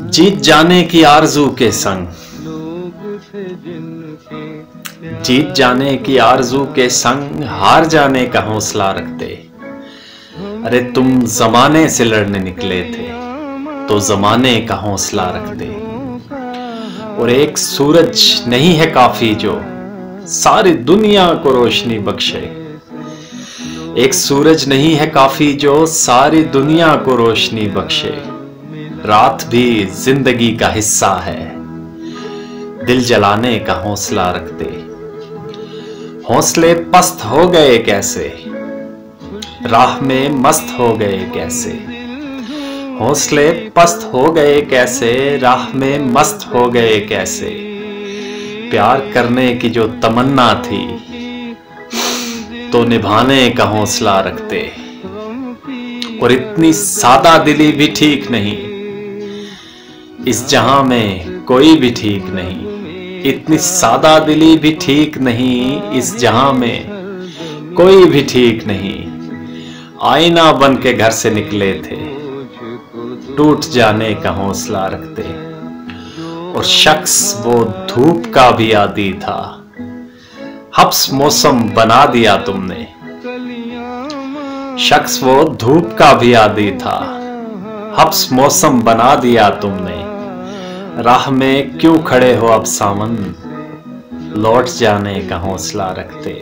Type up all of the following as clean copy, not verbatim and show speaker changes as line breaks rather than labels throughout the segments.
जीत जाने की आरज़ू के संग, जीत जाने की आरज़ू के संग हार जाने का हौसला रखते। अरे तुम जमाने से लड़ने निकले थे तो जमाने का हौसला रखते। और एक सूरज नहीं है काफी जो सारी दुनिया को रोशनी बख्शे। एक सूरज नहीं है काफी जो सारी दुनिया को रोशनी बख्शे। रात भी जिंदगी का हिस्सा है, दिल जलाने का हौसला रखते। हौसले पस्त हो गए कैसे, राह में मस्त हो गए कैसे। हौसले पस्त हो गए कैसे, राह में मस्त हो गए कैसे। प्यार करने की जो तमन्ना थी तो निभाने का हौसला रखते। और इतनी सादा दिली भी ठीक नहीं, इस जहां में कोई भी ठीक नहीं। इतनी सादा दिली भी ठीक नहीं, इस जहां में कोई भी ठीक नहीं। आईना बन के घर से निकले थे, टूट जाने का हौसला रखते। और शख्स वो धूप का भी आदी था, हब्स मौसम बना दिया तुमने। शख्स वो धूप का भी आदी था, हब्स मौसम बना दिया तुमने। राह में क्यों खड़े हो अब सावन, लौट जाने का हौसला रखते।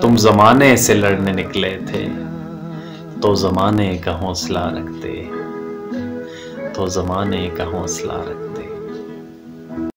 तुम जमाने से लड़ने निकले थे तो जमाने का हौसला रखते, तो जमाने का हौसला रखते।